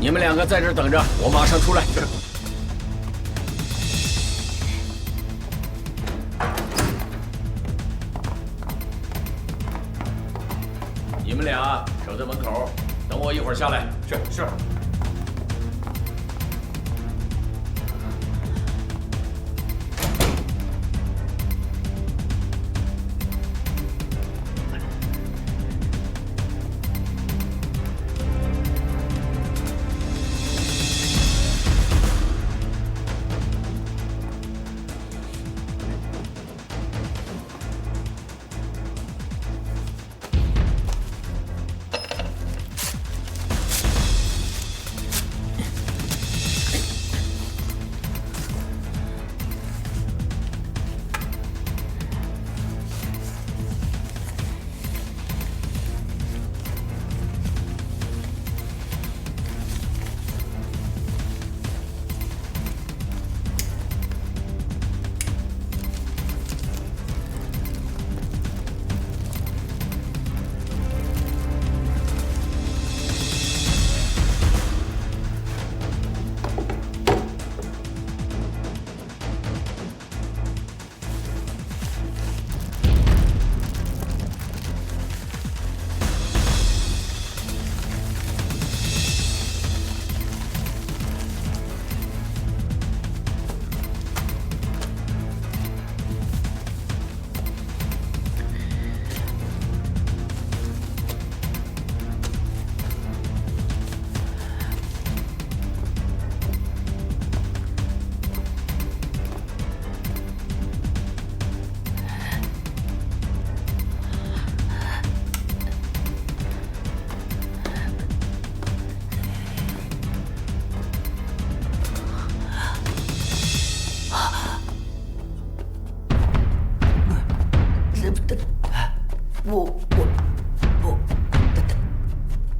你们两个在这儿等着，我马上出来。是。你们俩守在门口，等我一会儿下来。是。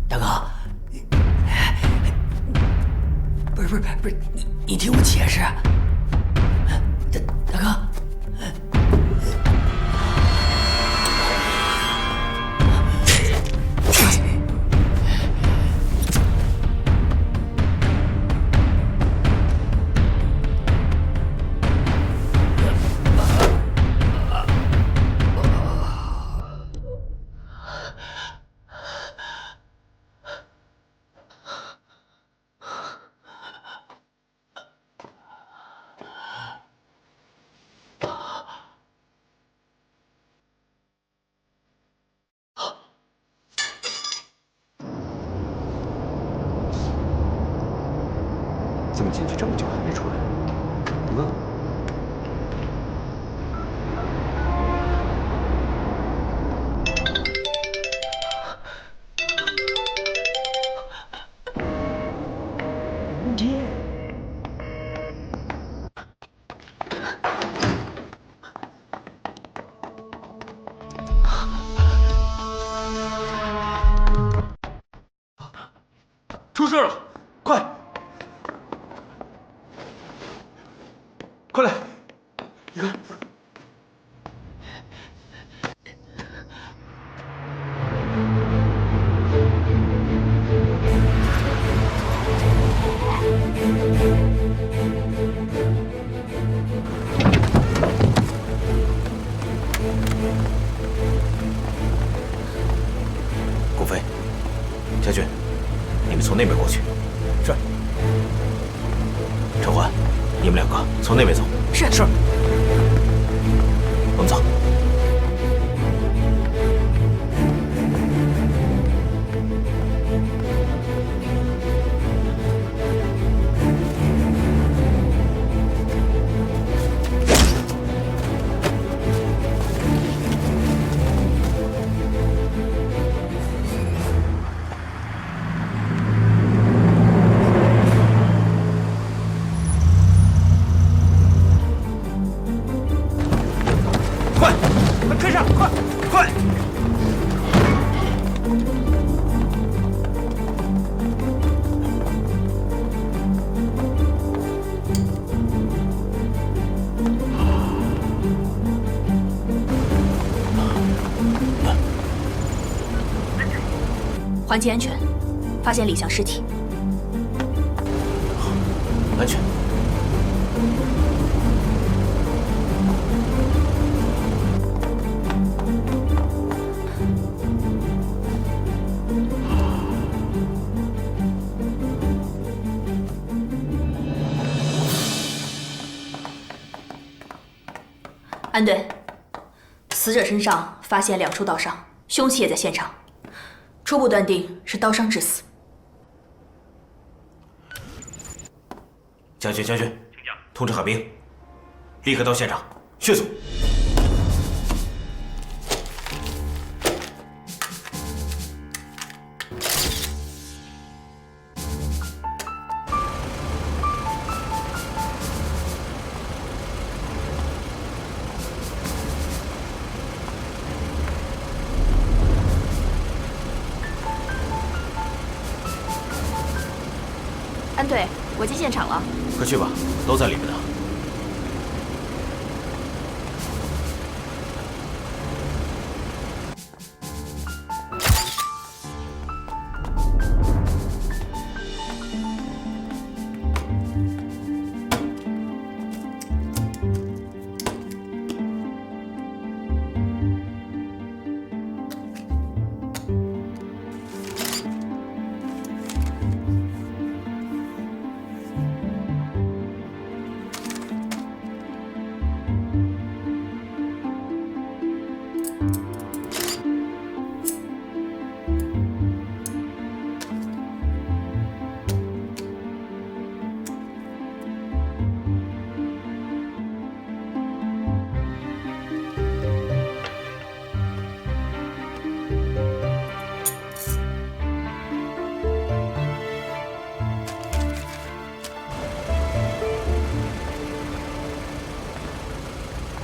大哥，不是，你听我解释，大哥。 怎么进去这么久还没出来？你问问。出事了！快！ 快来！你看，顾飞、家俊，你们从那边过去。是。陈欢，你们两个从那边走。 是。我们走。跟上，快！环境安全，发现李翔尸体。安全。安队，死者身上发现2处刀伤，凶器也在现场，初步断定是刀伤致死。将军，通知海兵，立刻到现场，迅速。安队，我进现场了。快去吧，都在里面呢。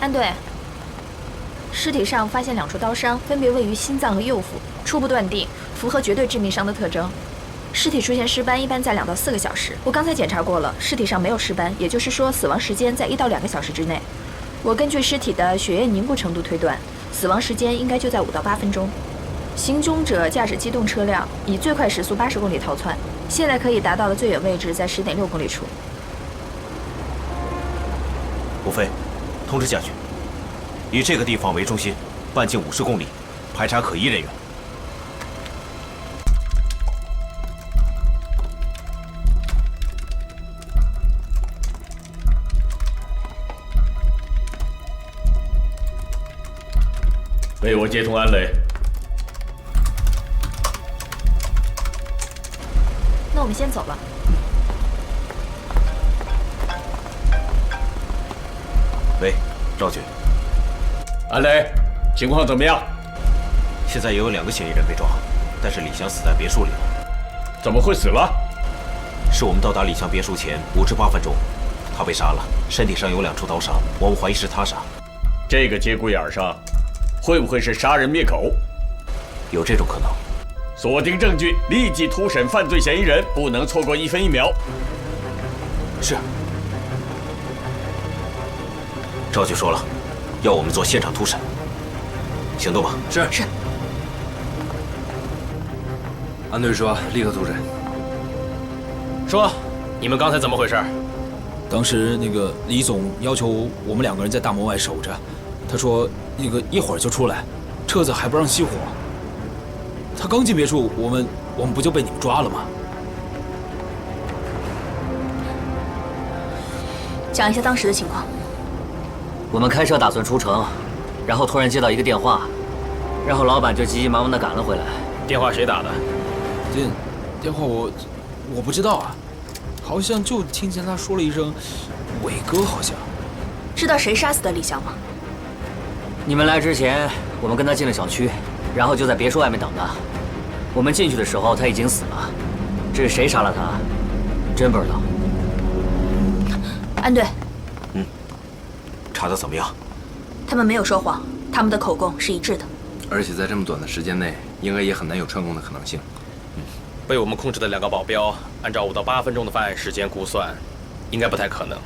安队，尸体上发现2处刀伤，分别位于心脏和右腹，初步断定符合绝对致命伤的特征。尸体出现尸斑一般在2到4个小时，我刚才检查过了，尸体上没有尸斑，也就是说死亡时间在1到2个小时之内。我根据尸体的血液凝固程度推断，死亡时间应该就在5到8分钟。行凶者驾驶机动车辆，以最快时速80公里逃窜，现在可以达到的最远位置在10.6公里处。吴飞，通知将军，以这个地方为中心，半径50公里，排查可疑人员。为我接通安雷。那我们先走了。喂，赵局，安雷，情况怎么样？现在也有2个嫌疑人被抓，但是李翔死在别墅里了。怎么会死了？是我们到达李翔别墅前5至8分钟，他被杀了，身体上有2处刀伤，我们怀疑是他杀。这个节骨眼上，会不会是杀人灭口？有这种可能。锁定证据，立即突审犯罪嫌疑人，不能错过1分1秒。是。赵局说了，要我们做现场突审。行动吧。是。是。安队说立刻突审。说，你们刚才怎么回事？当时那个李总要求我们2个人在大门外守着，他说那个一会儿就出来，车子还不让熄火。他刚进别墅，我们不就被你们抓了吗？讲一下当时的情况。我们开车打算出城，然后突然接到一个电话，然后老板就急急忙忙地赶了回来。电话谁打的？电话我不知道啊，好像就听见他说了一声“伟哥”，好像。知道谁杀死的李翔吗？你们来之前，我们跟他进了小区，然后就在别墅外面等他。我们进去的时候他已经死了，至于谁杀了他，真不知道。安队，查得怎么样？他们没有说谎，他们的口供是一致的。而且在这么短的时间内，应该也很难有串供的可能性。被我们控制的2个保镖，按照5到8分钟的犯案时间估算，应该不太可能。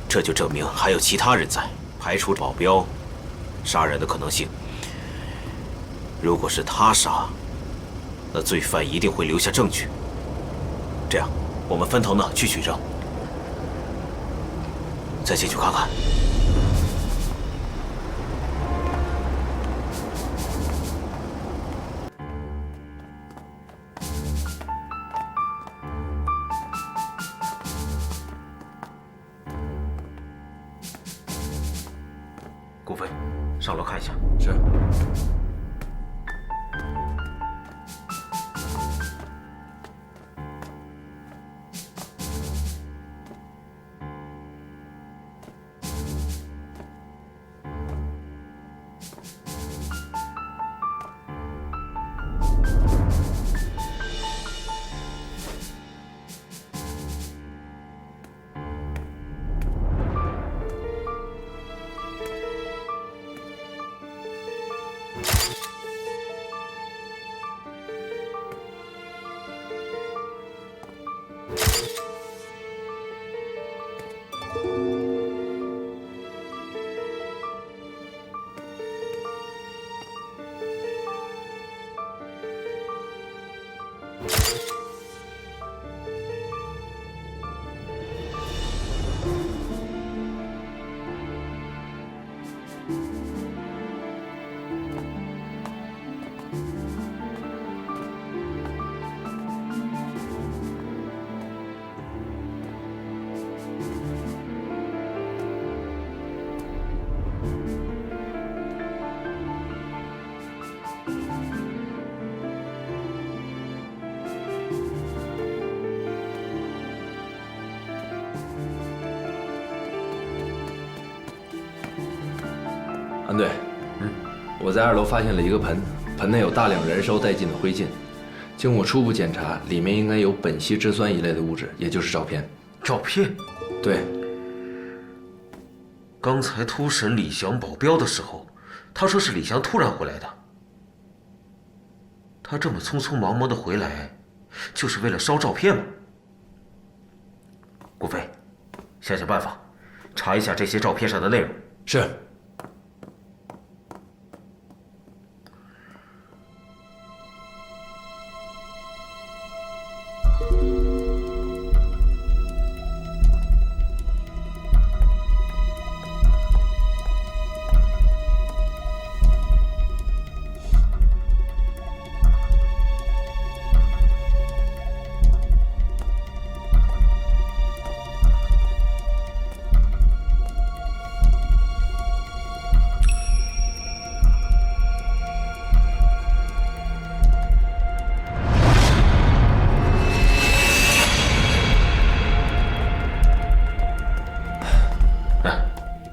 这就证明还有其他人在，排除保镖杀人的可能性。如果是他杀，那罪犯一定会留下证据，这样，我们分头呢去取证，再进去看看。顾飞，上楼看一下。是。安队，我在2楼发现了一个盆，盆内有大量燃烧殆尽的灰烬。经我初步检查，里面应该有苯烯酯酸一类的物质，也就是照片。照片？对。刚才突审李翔保镖的时候，他说是李翔突然回来的。他这么匆匆忙忙的回来，就是为了烧照片吗？顾飞，想想办法，查一下这些照片上的内容。是。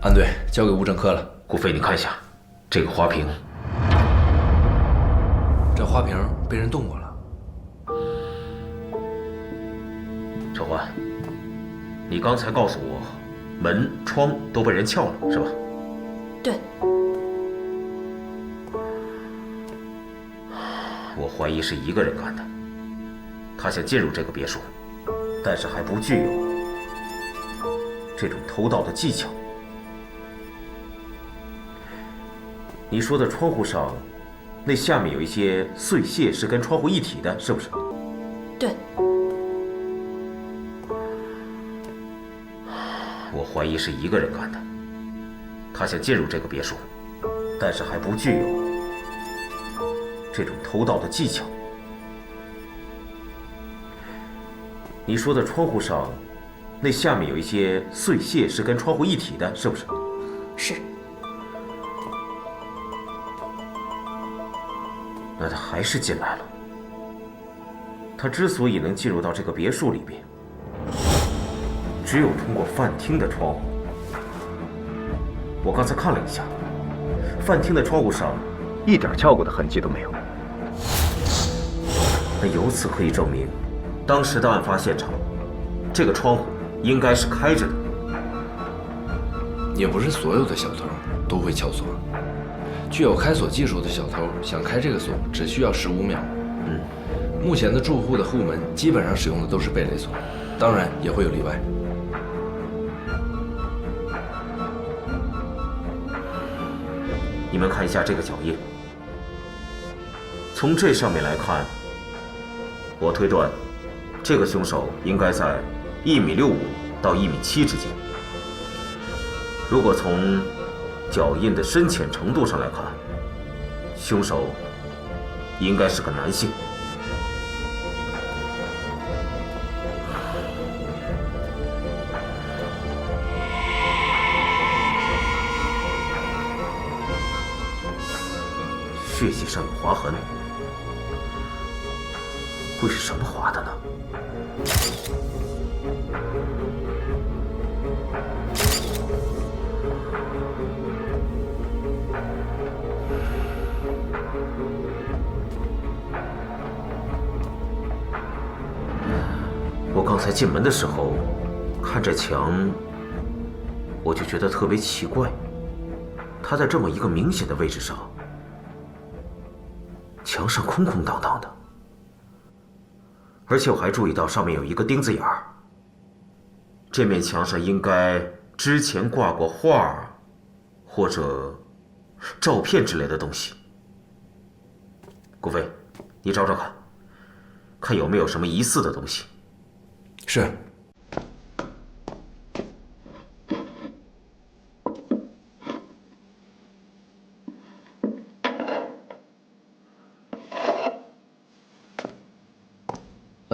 安队，交给物证科了。顾飞，你看一下，这个花瓶。这花瓶被人动过了。陈欢，你刚才告诉我，门窗都被人撬了，是吧？对。我怀疑是一个人干的。他想进入这个别墅，但是还不具有这种偷盗的技巧。你说的窗户上，那下面有一些碎屑是跟窗户一体的，是不是？对。我怀疑是一个人干的。他想进入这个别墅，但是还不具有这种偷盗的技巧。你说的窗户上，那下面有一些碎屑是跟窗户一体的，是不是？是。那他还是进来了。他之所以能进入到这个别墅里边，只有通过饭厅的窗户。我刚才看了一下，饭厅的窗户上一点撬过的痕迹都没有。那由此可以证明，当时的案发现场，这个窗户应该是开着的。也不是所有的小偷都会撬锁。具有开锁技术的小偷想开这个锁只需要15秒。目前的住户的户门基本上使用的都是贝雷锁，当然也会有例外。你们看一下这个脚印，从这上面来看，我推断这个凶手应该在1.65米到1.7米之间。如果从脚印的深浅程度上来看，凶手应该是个男性。血迹上有划痕，会是什么划的呢？我刚才进门的时候，看着墙，我就觉得特别奇怪，它在这么一个明显的位置上。墙上空空荡荡的，而且我还注意到上面有一个钉子眼儿。这面墙上应该之前挂过画，或者照片之类的东西。顾飞，你找找看，看有没有什么疑似的东西。是。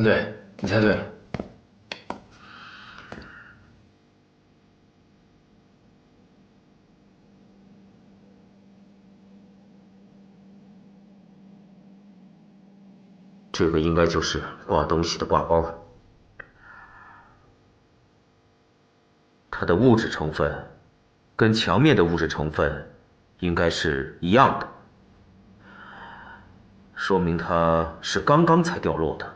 对，你猜对了。这个应该就是挂东西的挂包，它的物质成分跟墙面的物质成分应该是一样的，说明它是刚刚才掉落的。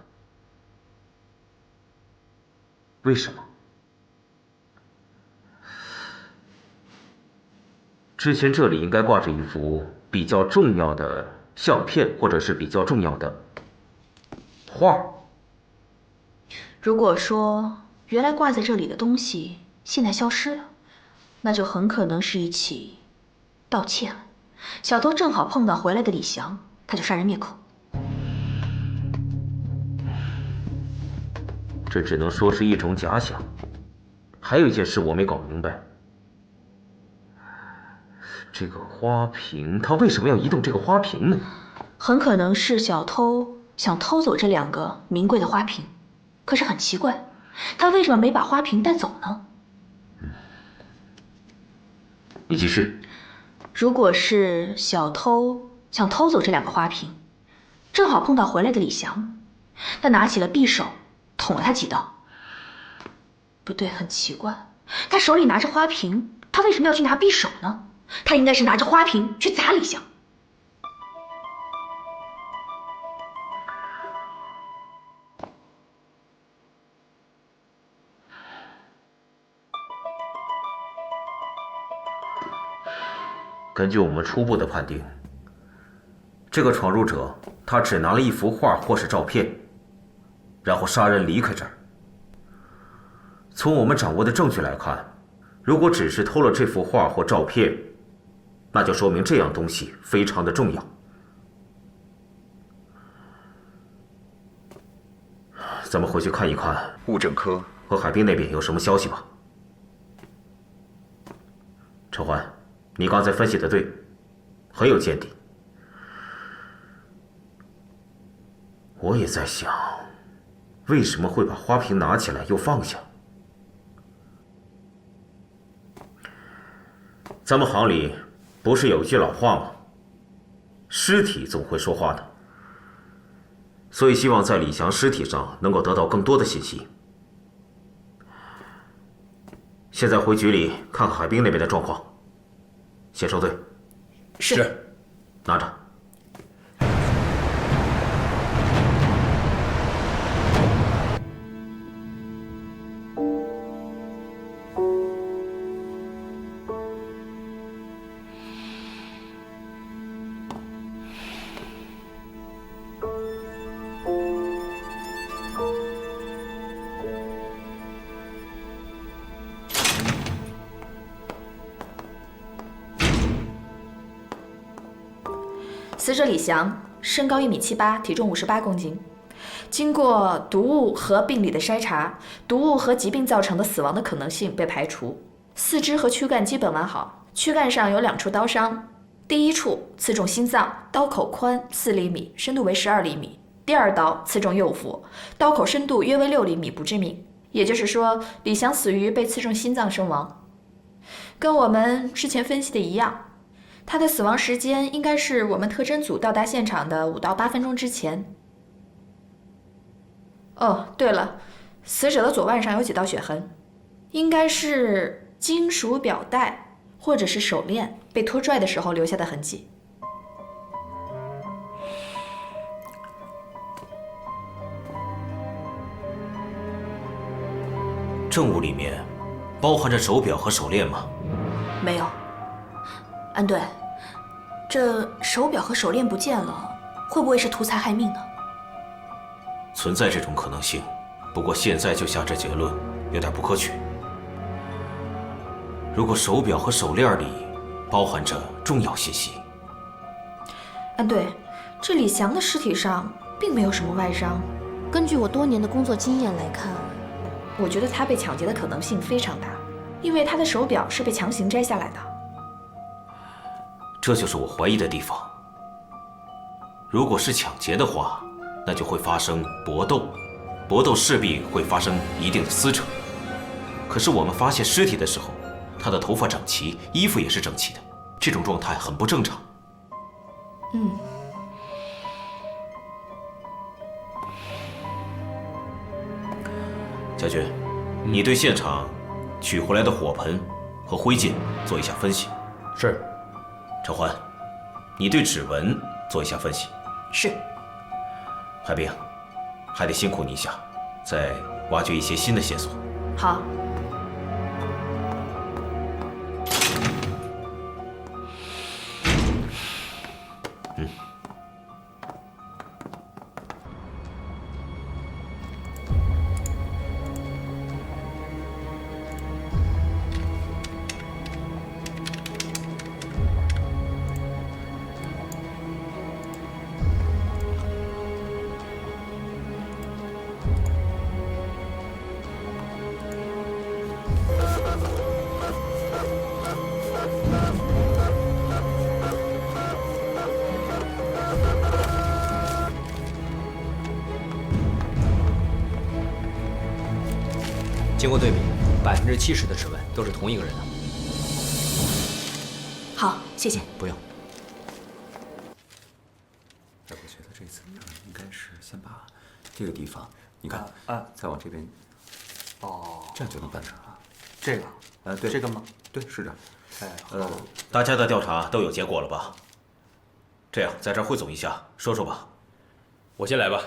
为什么？之前这里应该挂着一幅比较重要的相片，或者是比较重要的画。如果说原来挂在这里的东西现在消失了，那就很可能是一起盗窃案。小偷正好碰到回来的李翔，他就杀人灭口。这只能说是一种假想。还有一件事我没搞明白，这个花瓶，他为什么要移动这个花瓶呢？很可能是小偷想偷走这2个名贵的花瓶，可是很奇怪，他为什么没把花瓶带走呢？你继续。如果是小偷想偷走这2个花瓶，正好碰到回来的李翔，他拿起了匕首捅了他几刀。不对，很奇怪，他手里拿着花瓶，他为什么要去拿匕首呢？他应该是拿着花瓶去砸李翔。根据我们初步的判定，这个闯入者他只拿了一幅画或是照片，然后杀人离开这儿。从我们掌握的证据来看，如果只是偷了这幅画或照片，那就说明这样东西非常的重要。咱们回去看一看物证科和海滨那边有什么消息吧。陈欢，你刚才分析的对，很有见地。我也在想，为什么会把花瓶拿起来又放下？咱们行里不是有句老话吗？尸体总会说话的。所以希望在李翔尸体上能够得到更多的信息。现在回局里看看海滨那边的状况。先收队。是。拿着。死者李翔，身高1.78米，体重58公斤，经过毒物和病理的筛查，毒物和疾病造成的死亡的可能性被排除。四肢和躯干基本完好，躯干上有2处刀伤，第一处刺中心脏，刀口宽4厘米，深度为12厘米；第二刀刺中右腹，刀口深度约为6厘米，不致命。也就是说，李翔死于被刺中心脏身亡，跟我们之前分析的一样。他的死亡时间应该是我们特侦组到达现场的5到8分钟之前。哦，对了，死者的左腕上有几道血痕，应该是金属表带或者是手链被拖拽的时候留下的痕迹。证物里面包含着手表和手链吗？没有。安顿，这手表和手链不见了，会不会是图财害命呢？存在这种可能性，不过现在就下这结论有点不可取。如果手表和手链里包含着重要信息，对，这李翔的尸体上并没有什么外伤。根据我多年的工作经验来看，我觉得他被抢劫的可能性非常大，因为他的手表是被强行摘下来的。这就是我怀疑的地方。如果是抢劫的话，那就会发生搏斗，搏斗势必会发生一定的撕扯。可是我们发现尸体的时候，他的头发整齐，衣服也是整齐的，这种状态很不正常。将军，你对现场取回来的火盆和灰烬做一下分析。是。陈欢，你对指纹做一下分析。是。海兵，还得辛苦你一下，再挖掘一些新的线索。好。经过对比，70%的指纹都是同一个人的。好，谢谢。不用。我觉得这次应该是先把这个地方，你看，再往这边，这样就能办成了。这个，对，这个吗？对，是的。大家的调查都有结果了吧？这样，在这儿汇总一下，说说吧。我先来吧。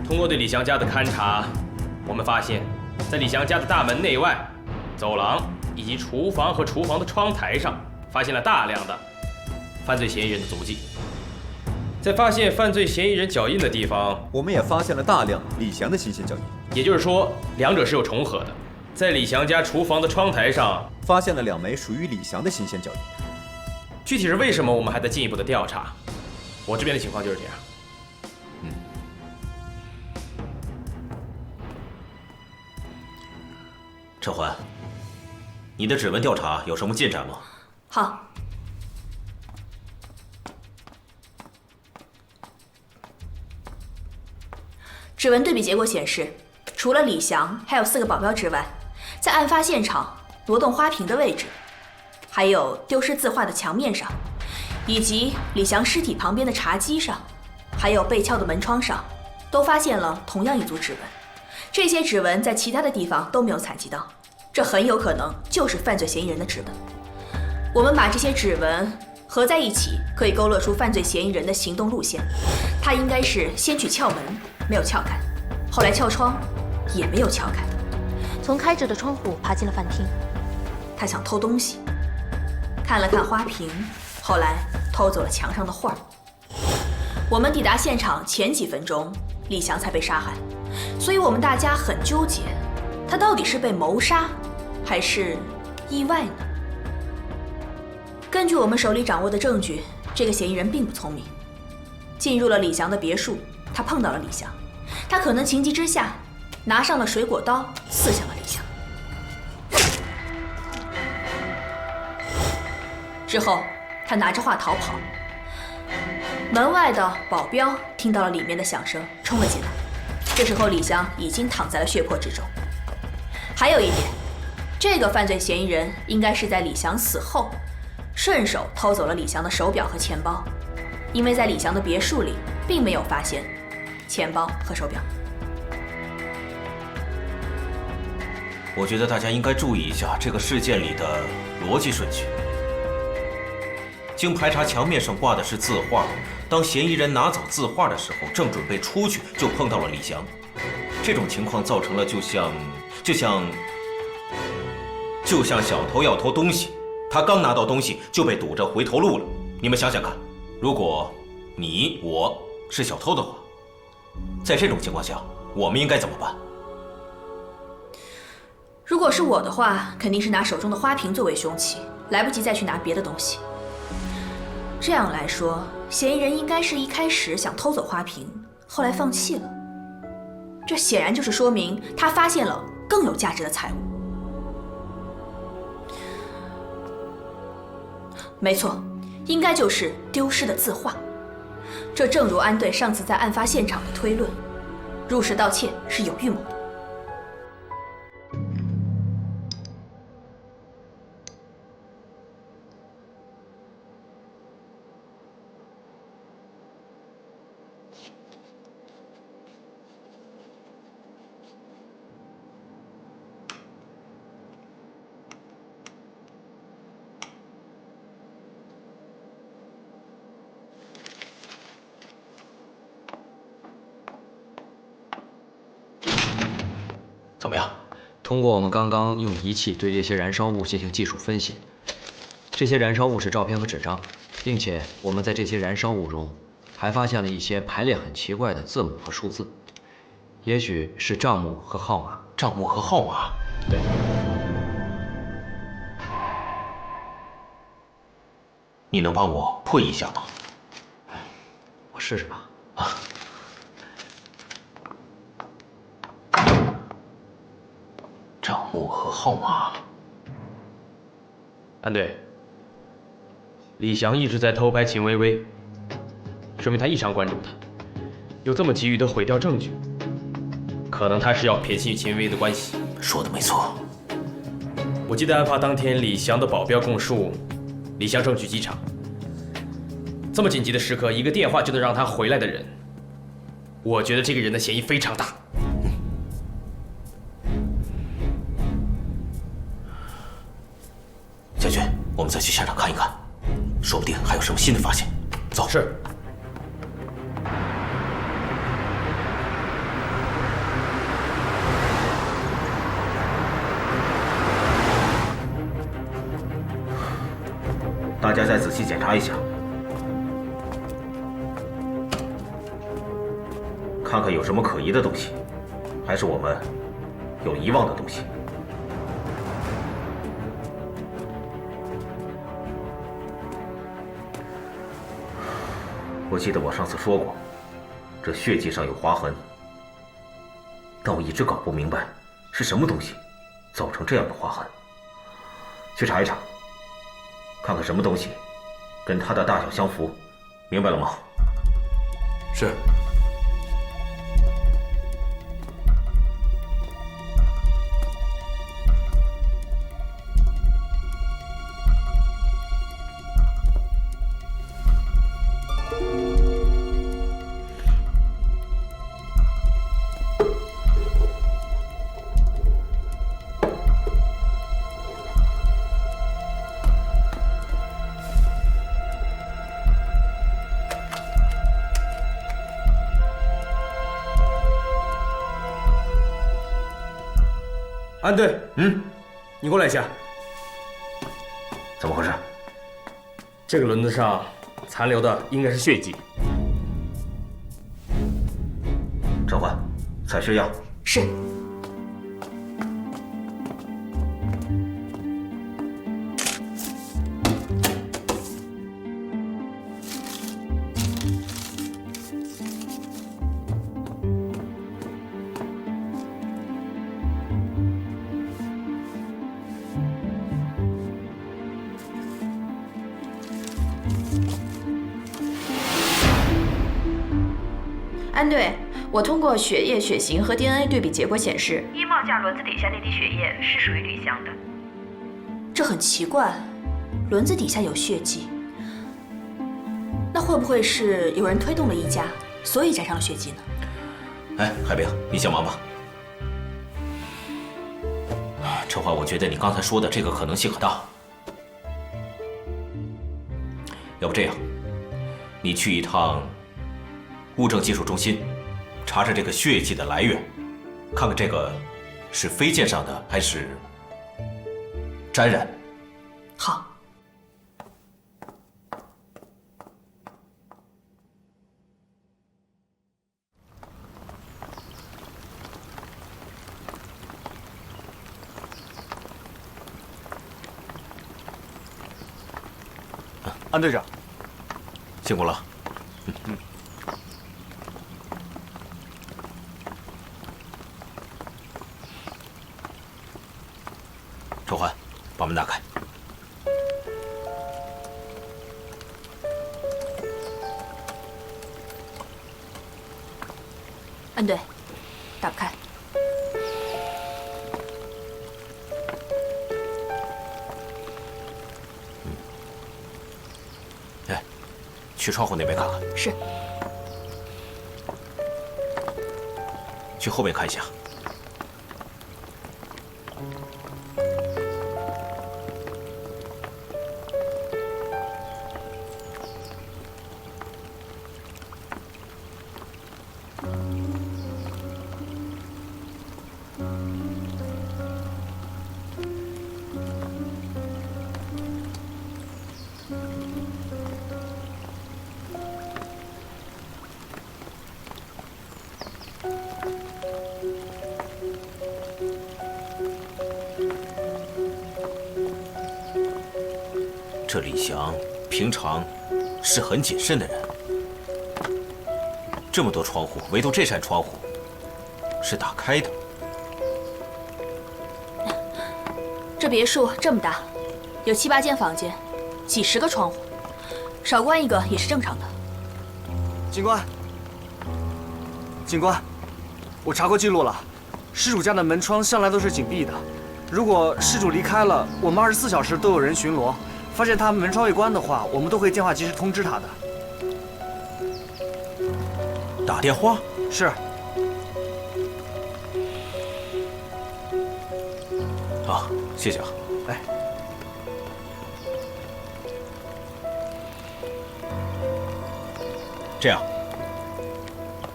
通过对李翔家的勘查，我们发现，在李翔家的大门内外、走廊以及厨房和厨房的窗台上，发现了大量的犯罪嫌疑人的足迹。在发现犯罪嫌疑人脚印的地方，我们也发现了大量李翔的新鲜脚印。也就是说，两者是有重合的。在李翔家厨房的窗台上，发现了2枚属于李翔的新鲜脚印。具体是为什么，我们还在进一步的调查。我这边的情况就是这样。陈欢，你的指纹调查有什么进展吗？好。指纹对比结果显示，除了李翔，还有4个保镖之外，在案发现场挪动花瓶的位置，还有丢失字画的墙面上，以及李翔尸体旁边的茶几上，还有被撬的门窗上，都发现了同样一组指纹。这些指纹在其他的地方都没有采集到，这很有可能就是犯罪嫌疑人的指纹。我们把这些指纹合在一起，可以勾勒出犯罪嫌疑人的行动路线。他应该是先去撬门，没有撬开，后来撬窗，也没有撬开，从开着的窗户爬进了饭厅。他想偷东西，看了看花瓶，后来偷走了墙上的画。我们抵达现场前几分钟，李翔才被杀害，所以我们大家很纠结，他到底是被谋杀，还是意外呢？根据我们手里掌握的证据，这个嫌疑人并不聪明。进入了李翔的别墅，他碰到了李翔，他可能情急之下拿上了水果刀，刺向了李翔。之后，他拿着话逃跑。门外的保镖听到了里面的响声，冲了进来。这时候，李翔已经躺在了血泊之中。还有一点，这个犯罪嫌疑人应该是在李翔死后，顺手偷走了李翔的手表和钱包，因为在李翔的别墅里并没有发现钱包和手表。我觉得大家应该注意一下这个事件里的逻辑顺序。经排查，墙面上挂的是字画。当嫌疑人拿走字画的时候，正准备出去，就碰到了李翔。这种情况造成了就像小偷要偷东西，他刚拿到东西就被堵着回头路了。你们想想看，如果我是小偷的话，在这种情况下，我们应该怎么办？如果是我的话，肯定是拿手中的花瓶作为凶器，来不及再去拿别的东西。这样来说，嫌疑人应该是一开始想偷走花瓶，后来放弃了。这显然就是说明他发现了更有价值的财物。没错，应该就是丢失的字画。这正如安队上次在案发现场的推论，入室盗窃是有预谋的。怎么样？通过我们刚刚用仪器对这些燃烧物进行技术分析，这些燃烧物是照片和纸张，并且我们在这些燃烧物中还发现了一些排列很奇怪的字母和数字，也许是账目和号码。账目和号码？对。你能帮我破译一下吗？我试试吧。账目和号码。安队，李翔一直在偷拍秦薇薇，说明他异常关注她，又这么急于的毁掉证据，可能他是要撇清与秦薇薇的关系。说的没错。我记得案发当天，李翔的保镖供述，李翔正去机场。这么紧急的时刻，一个电话就能让他回来的人，我觉得这个人的嫌疑非常大。小军，我们再去现场看一看，说不定还有什么新的发现。走。是。大家再仔细检查一下，看看有什么可疑的东西，还是我们有遗忘的东西。我记得我上次说过，这血迹上有划痕，但我一直搞不明白是什么东西造成这样的划痕。去查一查，看看什么东西跟它的大小相符，明白了吗？是。安队，你过来一下。怎么回事？这个轮子上残留的应该是血迹。陈焕，采血样。是。安队，我通过血液、血型和 DNA 对比结果显示，衣帽架轮子底下那滴血液是属于李湘的。这很奇怪，轮子底下有血迹，那会不会是有人推动了衣架，所以沾上了血迹呢？哎，海兵，你先忙吧。陈华，我觉得你刚才说的这个可能性很大。要不这样，你去一趟物证技术中心，查查这个血迹的来源，看看这个是飞溅上的还是沾染。好。安队长，辛苦了。周环，把门打开。安队，打不开。去窗户那边看看。是。去后面看一下。这李翔平常是很谨慎的人，这么多窗户，唯独这扇窗户是打开的。这别墅这么大，有7、8间房间，几10个窗户，少关一个也是正常的。警官，警官，我查过记录了，失主家的门窗向来都是紧闭的。如果失主离开了，我们24小时都有人巡逻。发现他门窗未关的话，我们都会电话及时通知他的。打电话？是。好，谢谢啊。哎，这样，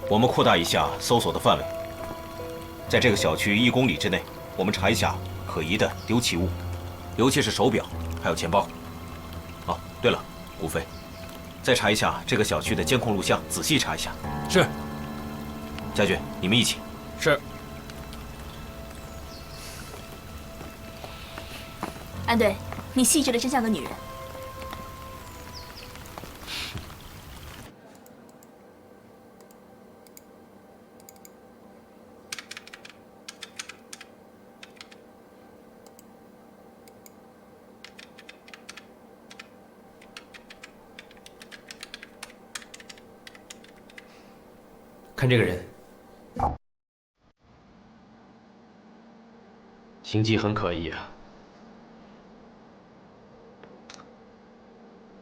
我们扩大一下搜索的范围，在这个小区1公里之内，我们查一下可疑的丢弃物，尤其是手表，还有钱包。哦，对了，顾飞，再查一下这个小区的监控录像，仔细查一下。是。家俊，你们一起。是。安队，你细致的真像个女人。看这个人，行迹很可疑啊。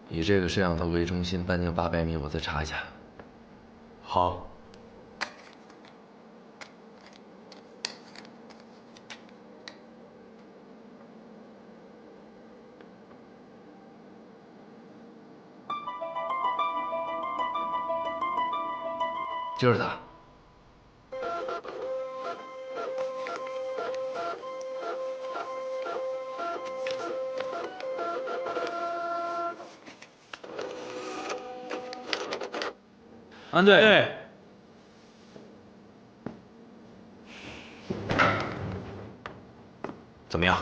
以这个摄像头为中心，半径800米，我再查一下。好。就是他。安队。对。怎么样？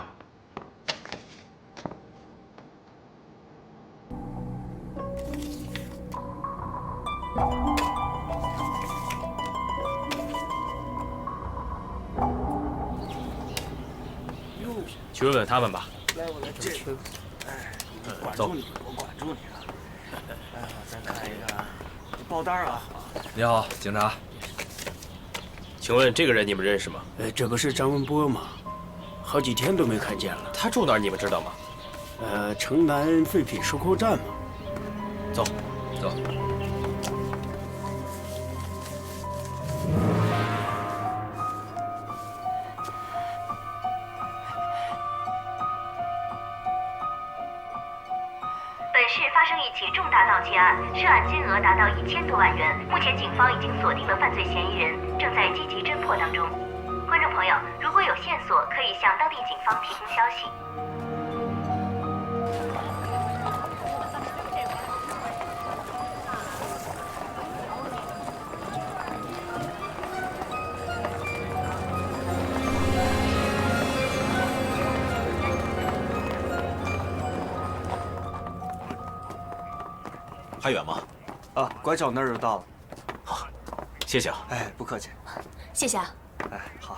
去问问他们吧。来，我来这个。哎，管住你，我管住你了。哎，我再看一个，这包单啊。你好，警察。请问这个人你们认识吗？这不是张文波吗？好几天都没看见了。他住哪儿？你们知道吗？城南废品收购站嘛。走，走。本市发生一起重大盗窃案，涉案金额达到1000多万元。目前警方已经锁定了犯罪嫌疑人，正在积极侦破当中。观众朋友，如果有线索，可以向当地警方提供消息。还远吗？啊，拐角那儿就到了。好，谢谢啊。哎，不客气。谢谢啊。哎，好。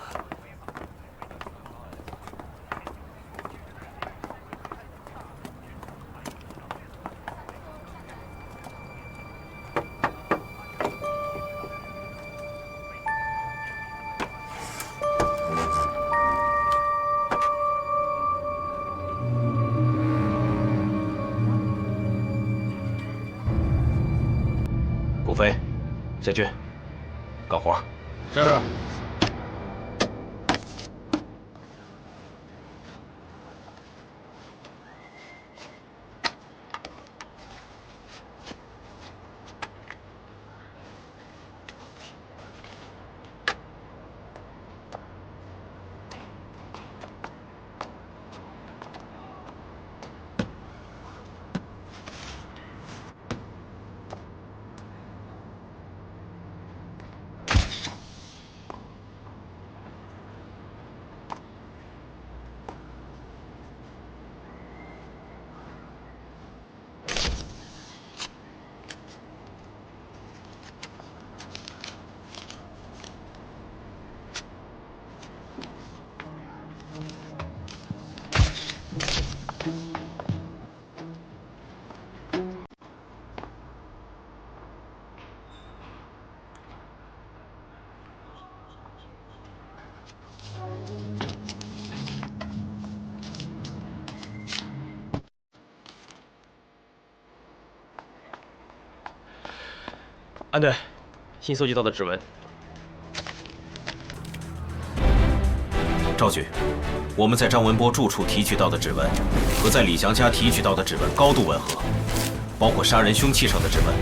顾飞，下去，干活。是。安队，新搜集到的指纹。赵局，我们在张文波住处提取到的指纹和在李祥家提取到的指纹高度吻合，包括杀人凶器上的指纹。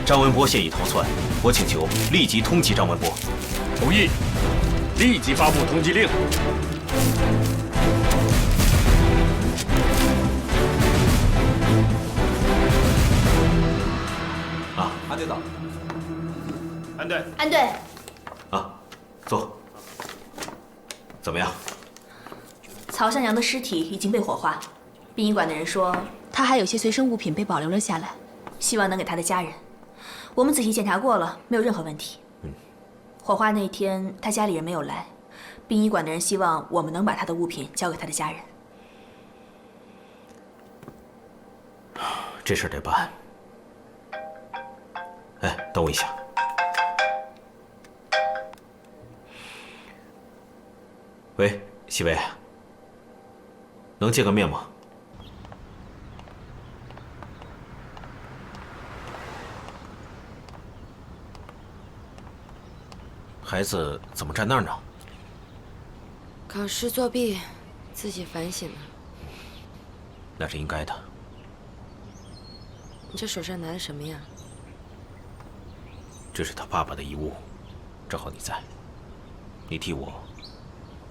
张文波现已逃窜，我请求立即通缉张文波。同意，立即发布通缉令。啊，安队长。安队，安队，啊，坐。怎么样？曹向阳的尸体已经被火化，殡仪馆的人说他还有些随身物品被保留了下来，希望能给他的家人。我们仔细检查过了，没有任何问题。火化那天他家里人没有来，殡仪馆的人希望我们能把他的物品交给他的家人。这事得办。哎，等我一下。喂，西薇，能见个面吗？孩子怎么站那儿呢？考试作弊，自己反省了。那是应该的。你这手上拿的什么呀？这是他爸爸的遗物，正好你在，你替我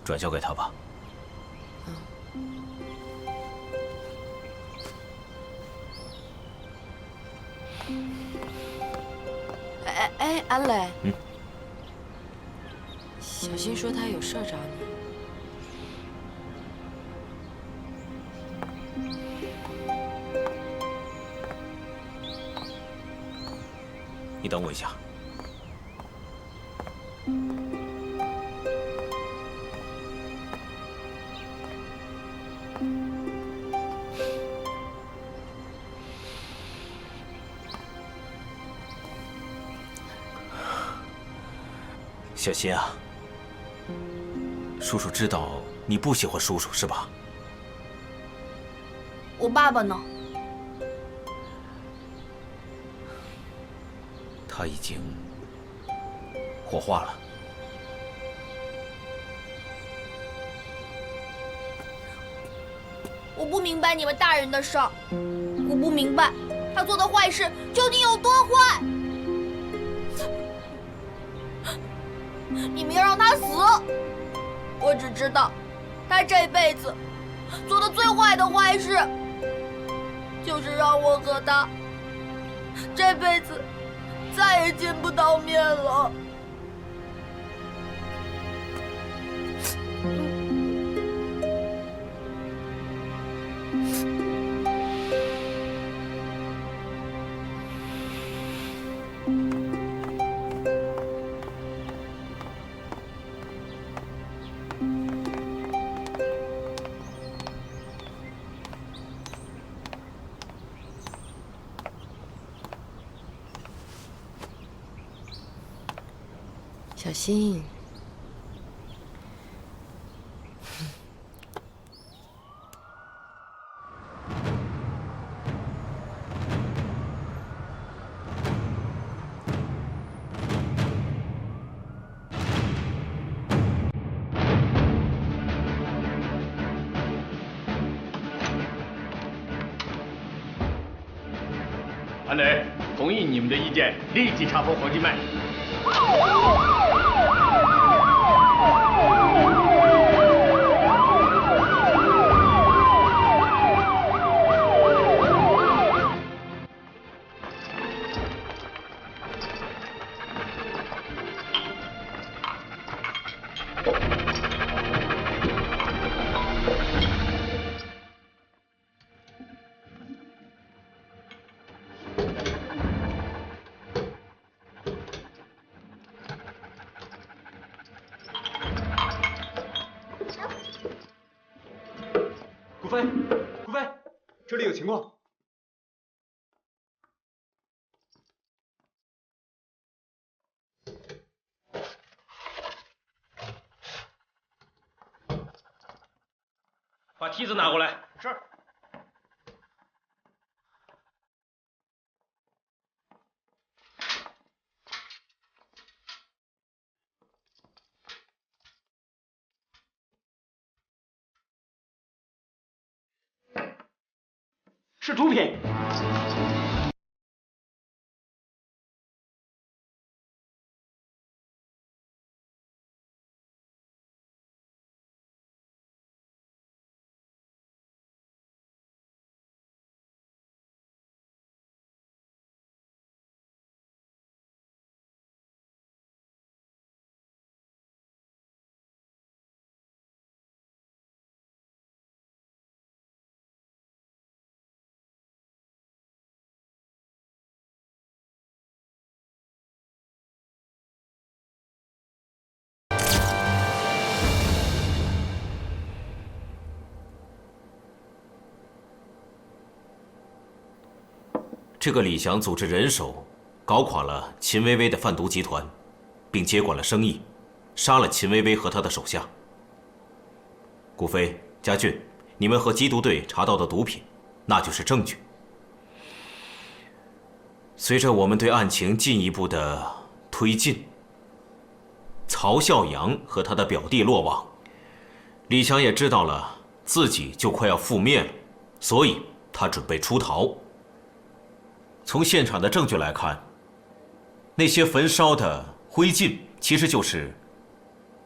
转交给他吧。哎，安磊。小新说他有事找你。你等我一下。小新啊，叔叔知道你不喜欢叔叔是吧？我爸爸呢？他已经火化了。我不明白你们大人的事儿，我不明白他做的坏事究竟有多坏。你们要让他死，我只知道，他这辈子做的最坏的坏事，就是让我和他这辈子再也见不到面了。小新，安磊，同意你们的意见，立即插剖黄金脉。顾飞，这里有情况。把梯子拿过来。是。是毒品。这个李翔组织人手，搞垮了秦薇薇的贩毒集团，并接管了生意，杀了秦薇薇和他的手下。顾飞、家俊，你们和缉毒队查到的毒品，那就是证据。随着我们对案情进一步的推进，曹孝阳和他的表弟落网，李翔也知道了自己就快要覆灭了，所以他准备出逃。从现场的证据来看，那些焚烧的灰烬其实就是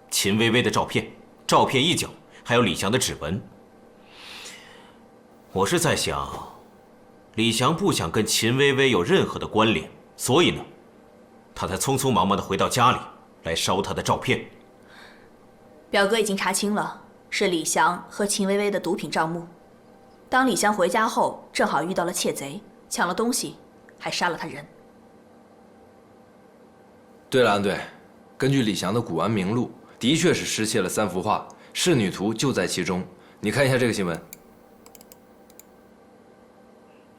秦薇薇的照片，照片一角还有李翔的指纹。我是在想，李翔不想跟秦薇薇有任何的关联，所以呢，他才匆匆忙忙地回到家里来烧她的照片。表哥已经查清了，是李翔和秦薇薇的毒品账目。当李翔回家后，正好遇到了窃贼，抢了东西，还杀了他人。对了，安队，根据李翔的古玩名录，的确是失窃了3幅画，仕女图就在其中。你看一下这个新闻。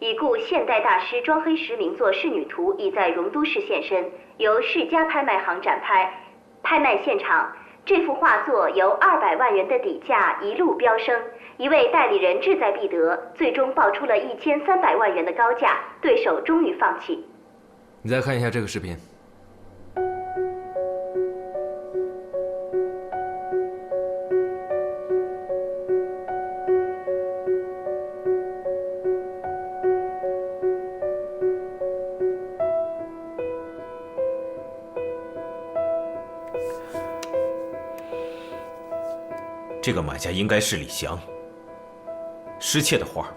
已故现代大师庄黑石名作《仕女图》已在荣都市现身，由世家拍卖行展拍。拍卖现场，这幅画作由200万元的底价一路飙升，一位代理人志在必得，最终报出了1300万元的高价，对手终于放弃。你再看一下这个视频。这个买家应该是李翔。失窃的画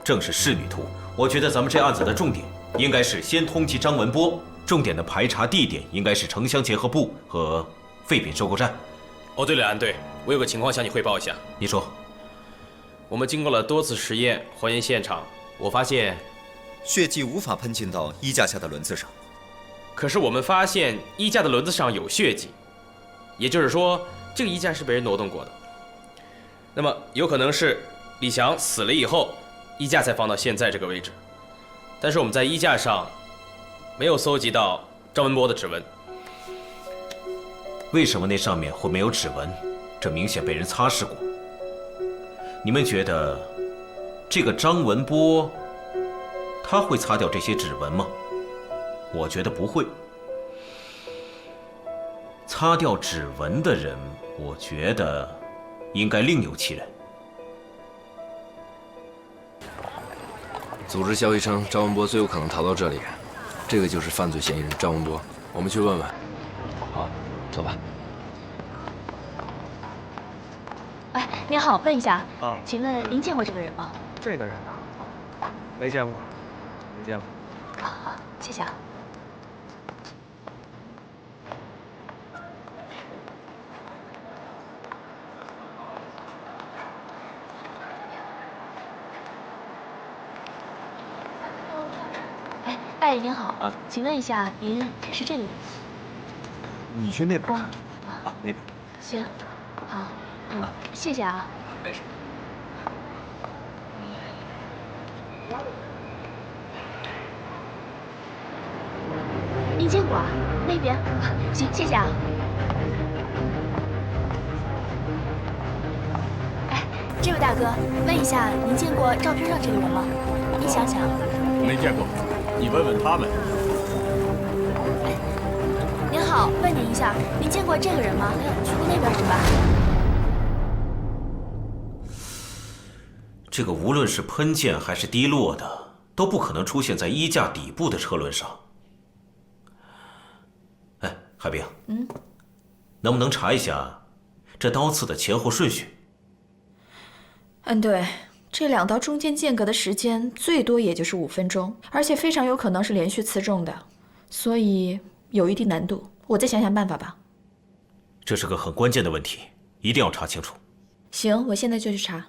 正是仕女图。我觉得咱们这案子的重点应该是先通缉张文波，重点的排查地点应该是城乡结合部和废品收购站。哦，对了，安队，我有个情况向你汇报一下。你说。我们经过了多次实验还原现场，我发现血迹无法喷进到衣架下的轮子上。可是我们发现衣架的轮子上有血迹，也就是说，这个衣架是被人挪动过的。那么有可能是李翔死了以后，衣架才放到现在这个位置。但是我们在衣架上没有搜集到张文波的指纹。为什么那上面会没有指纹？这明显被人擦拭过。你们觉得这个张文波他会擦掉这些指纹吗？我觉得不会。擦掉指纹的人，我觉得应该另有其人。组织消息称，张文波最有可能逃到这里，这个就是犯罪嫌疑人张文波。我们去问问。好，走吧。哎，您好，问一下，请问您见过这个人吗？这个人啊，没见过，没见过。好，谢谢啊。大爷您好，请问一下，您是这个人？你去那边看。那边。行，好，谢谢啊。没事。您见过啊？那边。行，谢谢啊。哎，这位大哥，问一下，您见过照片上这个人吗？您想想。没见过。你问问他们。您好，问您一下，您见过这个人吗？去过那边是吧？这个无论是喷溅还是滴落的，都不可能出现在衣架底部的车轮上。哎，海冰，能不能查一下这刀刺的前后顺序？对。这2刀中间间隔的时间最多也就是5分钟，而且非常有可能是连续刺中的，所以有一定难度。我再想想办法吧。这是个很关键的问题，一定要查清楚。行，我现在就去查。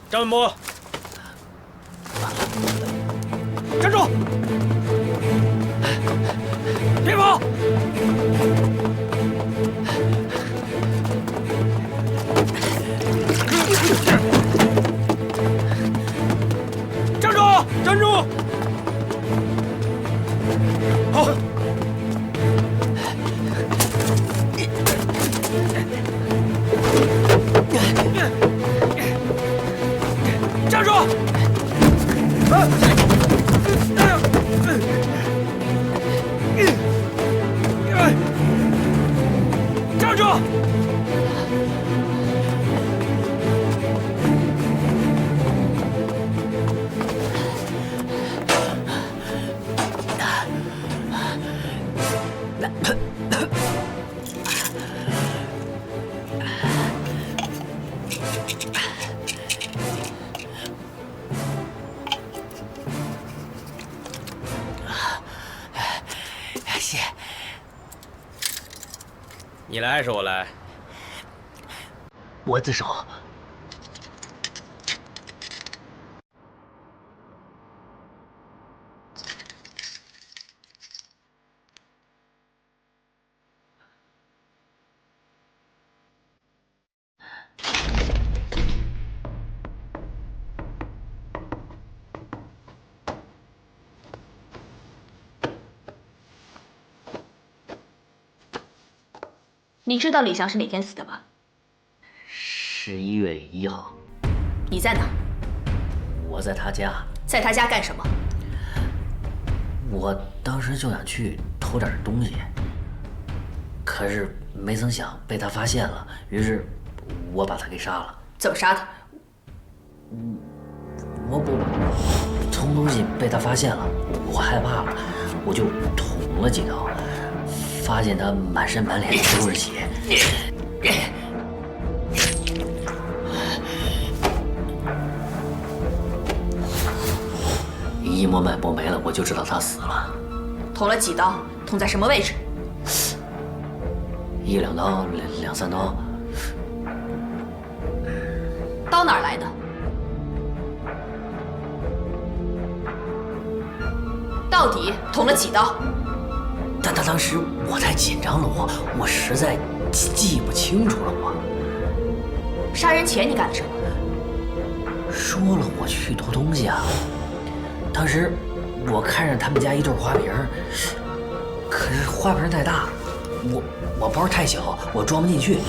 张文波，站住！别跑！站住！站住！好。站住！站住！你来还是我来？我自首。张文波，你知道李翔是哪天死的吧？11月1号。你在哪？我在他家。在他家干什么？我当时就想去偷点东西，可是没曾想被他发现了，于是我把他给杀了。怎么杀的？我偷东西被他发现了，我害怕了，我就捅了几刀，发现他满身满脸都是血。一摸脉搏没了，我就知道他死了。捅了几刀？捅在什么位置？1、2刀，2、3刀。刀哪儿来的？到底捅了几刀？但当时我太紧张了，我实在记不清楚了。杀人前你干了什么？说了我去偷东西啊。当时我看着他们家一对花瓶，可是花瓶太大，我包太小，我装不进去，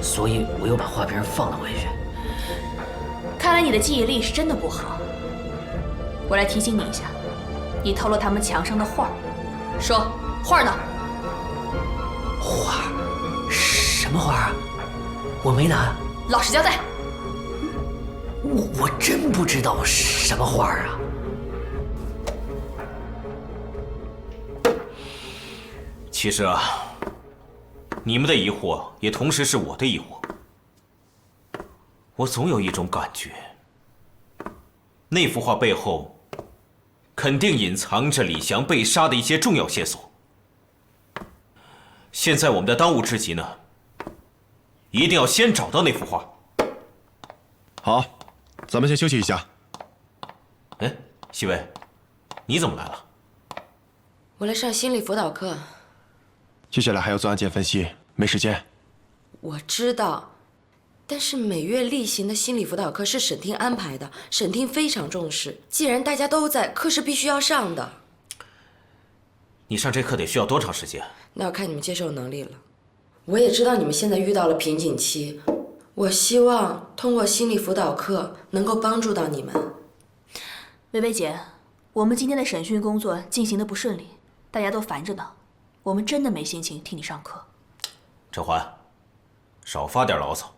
所以我又把花瓶放了回去。看来你的记忆力是真的不好。我来提醒你一下，你偷了他们墙上的画。说，画呢？画？什么画啊？我没拿。老实交代。我真不知道什么画啊。其实啊，你们的疑惑也同时是我的疑惑。我总有一种感觉，那幅画背后肯定隐藏着李翔被杀的一些重要线索。现在我们的当务之急呢，一定要先找到那幅画。好，咱们先休息一下。哎，西薇，你怎么来了？我来上心理辅导课。接下来还要做案件分析，没时间。我知道，但是每月例行的心理辅导课是审厅安排的，审厅非常重视。既然大家都在，课是必须要上的。你上这课得需要多长时间？那要看你们接受能力了。我也知道你们现在遇到了瓶颈期，我希望通过心理辅导课能够帮助到你们。薇薇姐，我们今天的审讯工作进行的不顺利，大家都烦着呢。我们真的没心情替你上课。陈环，少发点牢骚。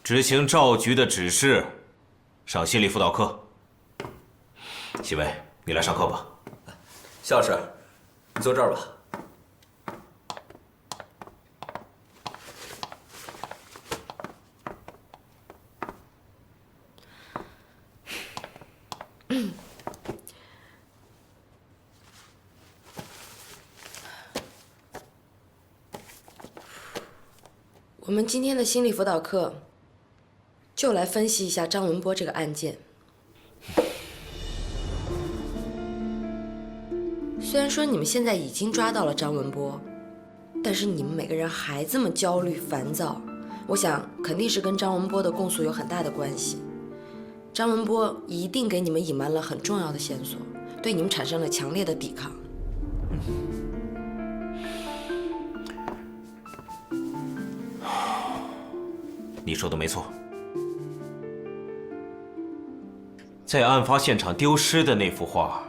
执行赵局的指示，上心理辅导课。西薇，你来上课吧。夏老师，你坐这儿吧。我们今天的心理辅导课，就来分析一下张文波这个案件。虽然说你们现在已经抓到了张文波，但是你们每个人还这么焦虑烦躁，我想肯定是跟张文波的供述有很大的关系。张文波一定给你们隐瞒了很重要的线索，对你们产生了强烈的抵抗。你说的没错，在案发现场丢失的那幅画，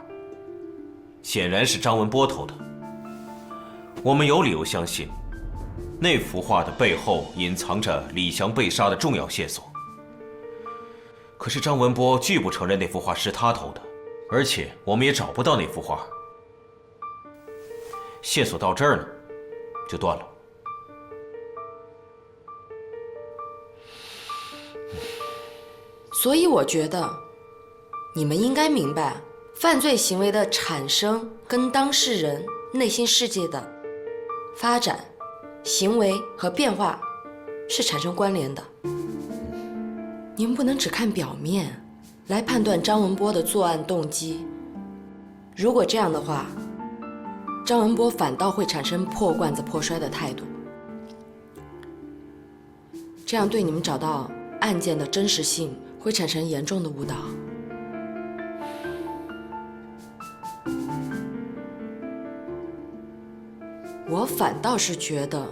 显然是张文波偷的。我们有理由相信，那幅画的背后隐藏着李翔被杀的重要线索。可是张文波拒不承认那幅画是他偷的，而且我们也找不到那幅画，线索到这儿呢，就断了。所以我觉得，你们应该明白，犯罪行为的产生跟当事人内心世界的发展、行为和变化是产生关联的。你们不能只看表面来判断张文波的作案动机。如果这样的话，张文波反倒会产生破罐子破摔的态度，这样对你们找到案件的真实性会产生严重的误导。我反倒是觉得，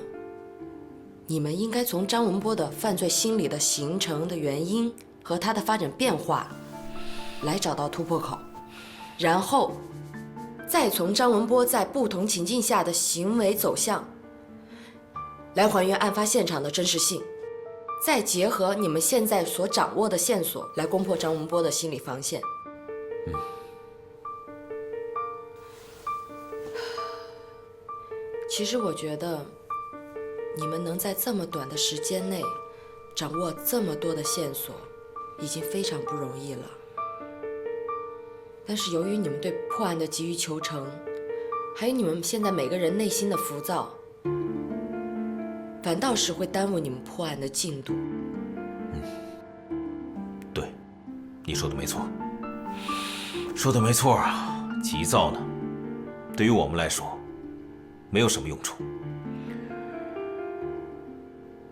你们应该从张文波的犯罪心理的形成的原因和他的发展变化，来找到突破口，然后再从张文波在不同情境下的行为走向，来还原案发现场的真实性，再结合你们现在所掌握的线索，来攻破张文波的心理防线。其实我觉得，你们能在这么短的时间内掌握这么多的线索，已经非常不容易了。但是由于你们对破案的急于求成，还有你们现在每个人内心的浮躁，反倒是会耽误你们破案的进度。对，你说的没错，说的没错啊。急躁呢，对于我们来说，没有什么用处。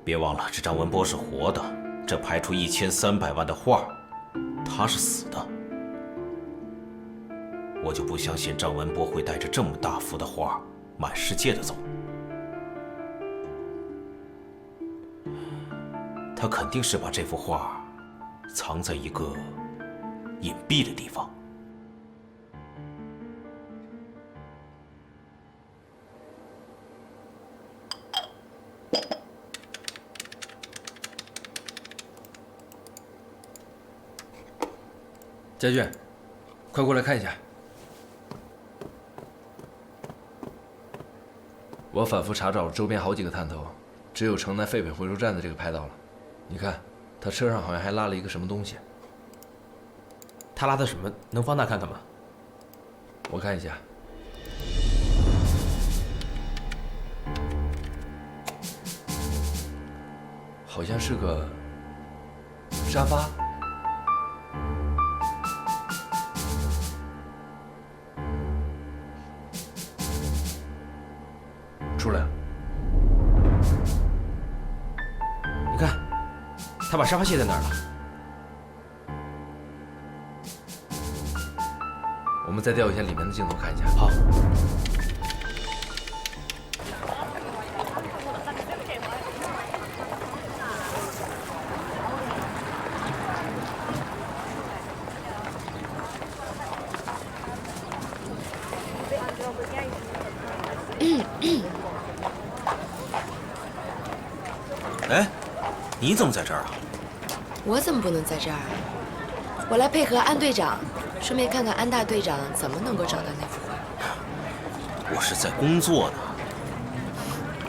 别忘了，这张文波是活的，这拍出1300万的画，他是死的。我就不相信张文波会带着这么大幅的画满世界的走。他肯定是把这幅画藏在一个隐蔽的地方。家俊，快过来看一下。我反复查找了周边好几个探头，只有城南废品回收站的这个拍到了。你看，他车上好像还拉了一个什么东西。他拉的什么？能放大看看吗？我看一下。好像是个沙发。出来了。你看，他把沙发卸在哪儿了？我们再调一下里面的镜头看一下。好。哎，你怎么在这儿啊？我怎么不能在这儿？我来配合安队长，顺便看看安大队长怎么能够找到那幅画。我是在工作呢。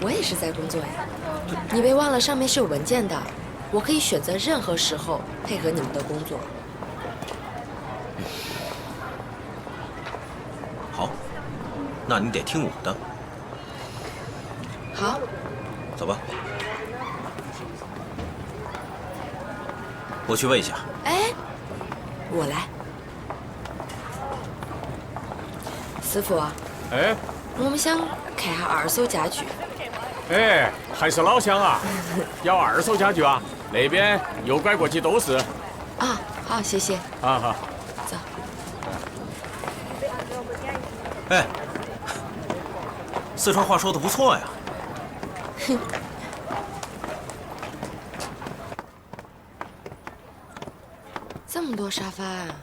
我也是在工作呀。你别忘了上面是有文件的，我可以选择任何时候配合你们的工作。好，那你得听我的。好，走吧。我去问一下。哎，我来。师傅。哎，我们想看下二手家具。哎，还是老乡啊！要二手家具啊？那边右拐过去都是。啊，好，谢谢。啊好。走。哎，四川话说的不错呀。哼。这么多沙发啊！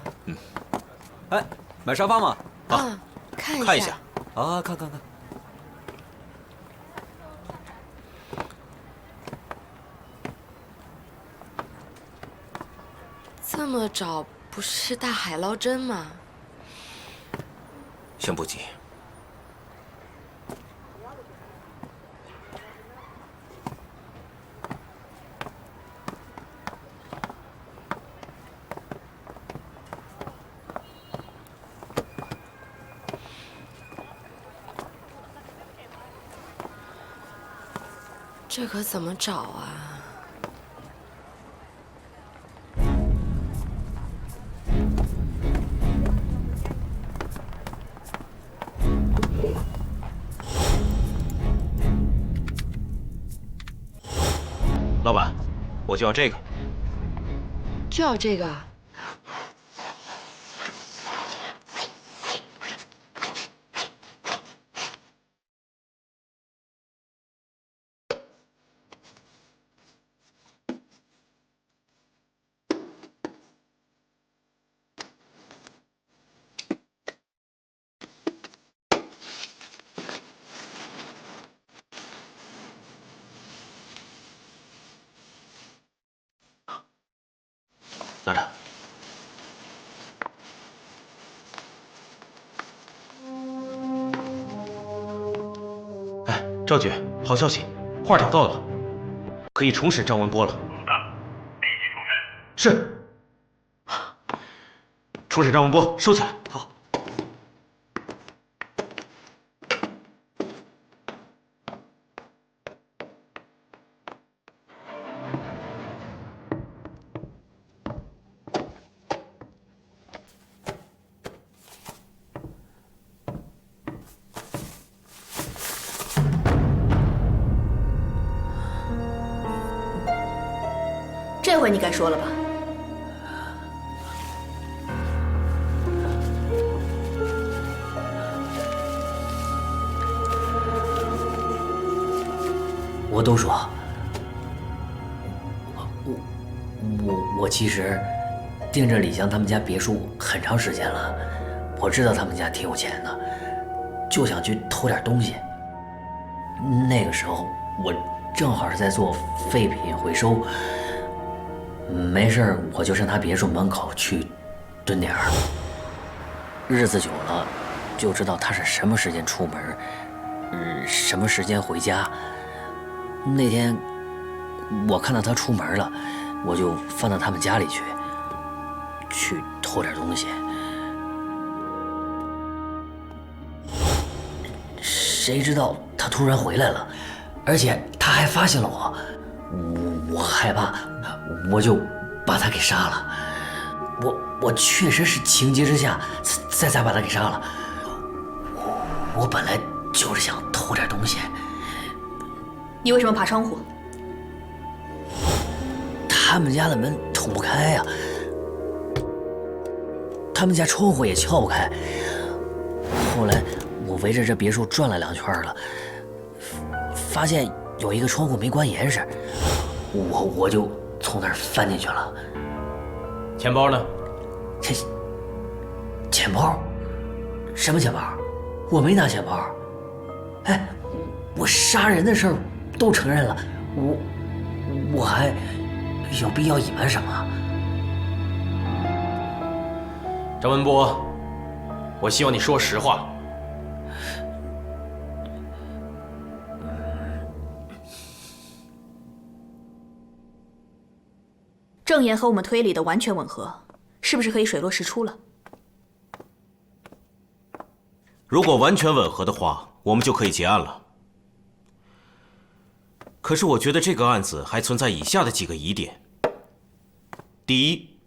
哎，买沙发吗？啊，看一下。看一下。啊，看看看。这么找不是大海捞针吗？先不急。这可怎么找啊？老板，我就要这个。就要这个。赵局，好消息，画找到了，可以重审张文波了。是。重审张文波，收起来。好。这回你该说了吧？我都说，我其实盯着李湘他们家别墅很长时间了，我知道他们家挺有钱的，就想去偷点东西。那个时候我正好是在做废品回收，没事我就上他别墅门口去蹲点儿。日子久了，就知道他是什么时间出门，什么时间回家。那天我看到他出门了，我就放到他们家里去偷点东西。谁知道他突然回来了，而且他还发现了我害怕，我就把他给杀了。我确实是情急之下才把他给杀了。我本来就是想偷点东西。你为什么爬窗户？他们家的门捅不开呀，他们家窗户也撬不开。后来我围着这别墅转了2圈了，发现有一个窗户没关严实，我就从那儿翻进去了。钱包呢？钱包？什么钱包？我没拿钱包。哎，我杀人的事儿都承认了，我还有必要隐瞒什么？张文波，我希望你说实话。证言和我们推理的完全吻合，是不是可以水落石出了？如果完全吻合的话，我们就可以结案了。可是我觉得这个案子还存在以下的几个疑点。第一，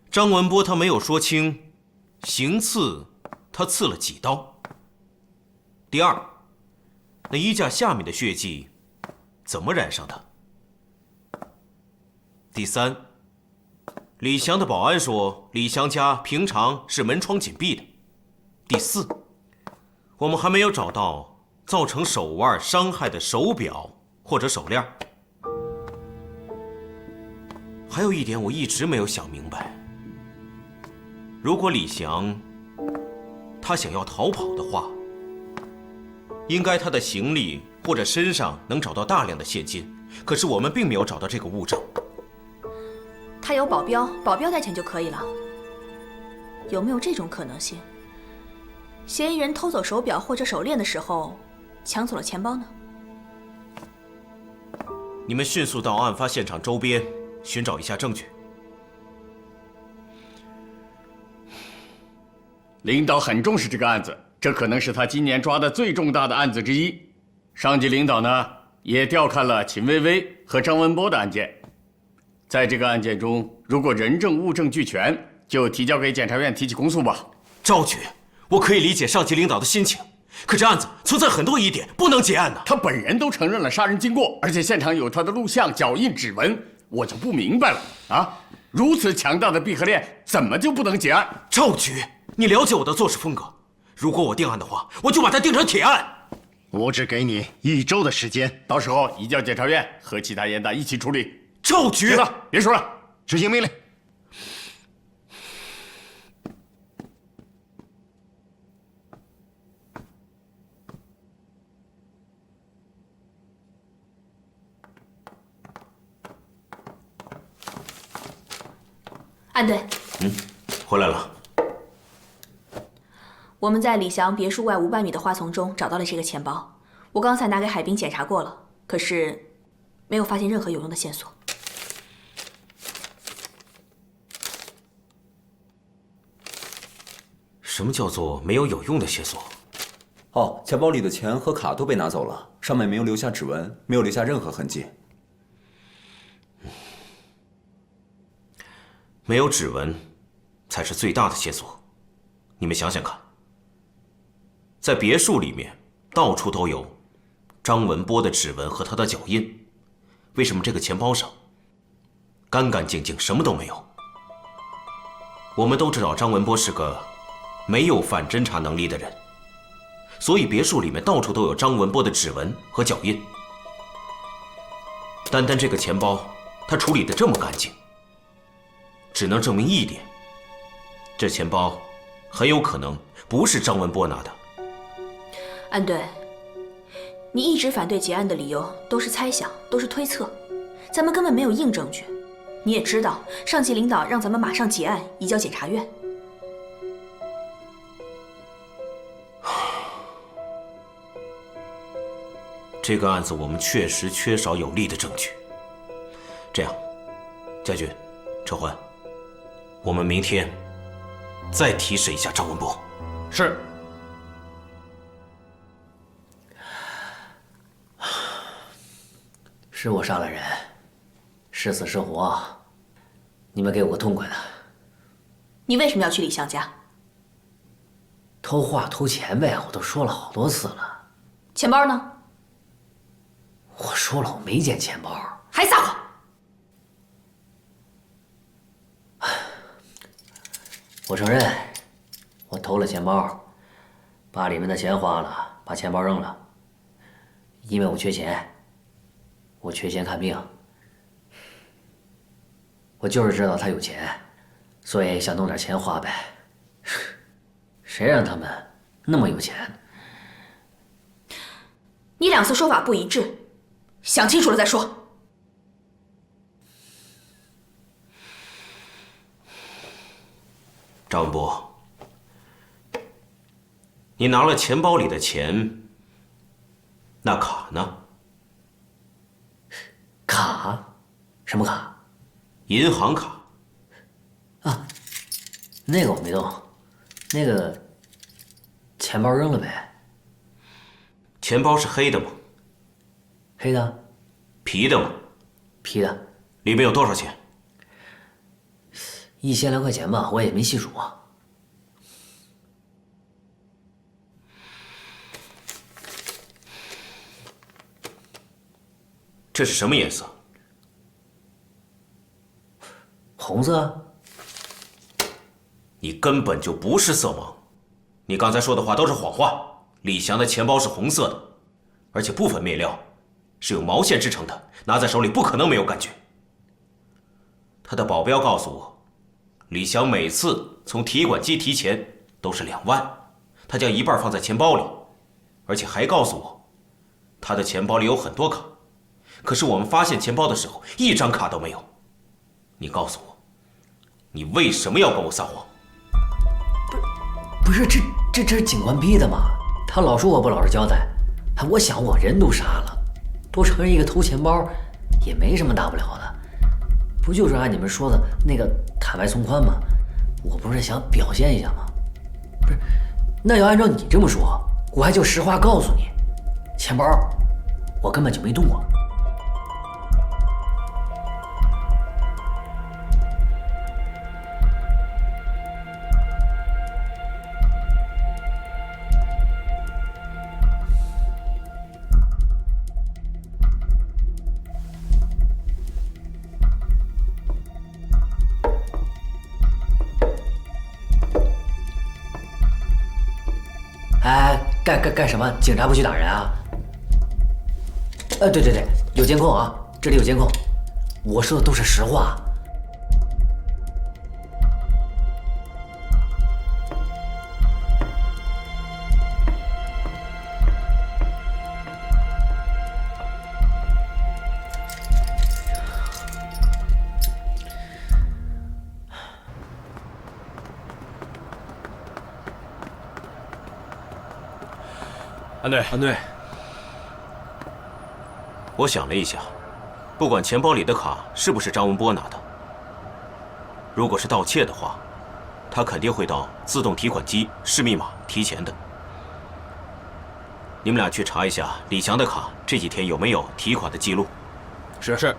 张文波他没有说清行刺他刺了几刀。第二，那衣架下面的血迹怎么染上的？第三，李翔的保安说李翔家平常是门窗紧闭的。第四，我们还没有找到造成手腕伤害的手表或者手链。还有一点我一直没有想明白，如果李翔他想要逃跑的话，应该他的行李或者身上能找到大量的现金，可是我们并没有找到这个物证。他有保镖，保镖带钱就可以了。有没有这种可能性？嫌疑人偷走手表或者手链的时候，抢走了钱包呢？你们迅速到案发现场周边寻找一下证据。领导很重视这个案子，这可能是他今年抓的最重大的案子之一。上级领导呢，也调看了秦薇薇和张文波的案件。在这个案件中，如果人证物证俱全，就提交给检察院提起公诉吧。赵局，我可以理解上级领导的心情，可这案子存在很多疑点，不能结案呢。他本人都承认了杀人经过，而且现场有他的录像、脚印、指纹，我就不明白了啊！如此强大的闭合链，怎么就不能结案？赵局，你了解我的做事风格，如果我定案的话，我就把它定成铁案。我只给你1周的时间，到时候移交检察院和其他严打一起处理。赵局，行了，别说了，执行命令。安队，回来了。我们在李翔别墅外500米的花丛中找到了这个钱包，我刚才拿给海滨检查过了，可是没有发现任何有用的线索。什么叫做没有用的线索？哦，钱包里的钱和卡都被拿走了，上面没有留下指纹，没有留下任何痕迹。没有指纹，才是最大的线索。你们想想看，在别墅里面到处都有张文波的指纹和他的脚印，为什么这个钱包上干干净净，什么都没有？我们都知道张文波是个没有反侦查能力的人，所以别墅里面到处都有张文波的指纹和脚印。单单这个钱包，他处理得这么干净，只能证明一点：这钱包很有可能不是张文波拿的。安队，你一直反对结案的理由都是猜想，都是推测，咱们根本没有硬证据。你也知道，上级领导让咱们马上结案，移交检察院。这个案子我们确实缺少有力的证据。这样，家俊、陈欢，我们明天再提审一下张文波。是。是我杀了人，是死是活，你们给我个痛快的。你为什么要去李湘家？偷画偷钱呗，我都说了好多次了。钱包呢？我说了，我没捡钱包。还撒谎！我承认，我偷了钱包，把里面的钱花了，把钱包扔了。因为我缺钱，我缺钱看病。我就是知道他有钱，所以想弄点钱花呗。谁让他们那么有钱？你2次说法不一致，想清楚了再说。张文波，你拿了钱包里的钱，那卡呢？卡？什么卡？银行卡。啊，那个我没动，那个钱包扔了呗。钱包是黑的吗？黑的。皮的吗？皮的。里面有多少钱？1000来块钱吧，我也没细数。这是什么颜色？红色。你根本就不是色盲，你刚才说的话都是谎话。李翔的钱包是红色的，而且部分面料是用毛线织成的，拿在手里不可能没有感觉。他的保镖告诉我，李翔每次从提款机提钱都是2万，他将一半放在钱包里，而且还告诉我，他的钱包里有很多卡，可是我们发现钱包的时候一张卡都没有。你告诉我，你为什么要跟我撒谎？不是，这是警官逼的嘛？他老说我不老实交代，我想我人都杀了，多承认一个偷钱包也没什么大不了的，不就是按你们说的那个坦白从宽吗？我不是想表现一下吗？不是，那要按照你这么说，我还就实话告诉你，钱包我根本就没动过。干什么？警察不许打人啊？对，有监控啊，这里有监控，我说的都是实话。安队，我想了一下，不管钱包里的卡是不是张文波拿的，如果是盗窃的话，他肯定会到自动提款机试密码提钱的。你们俩去查一下李翔的卡这几天有没有提款的记录。是。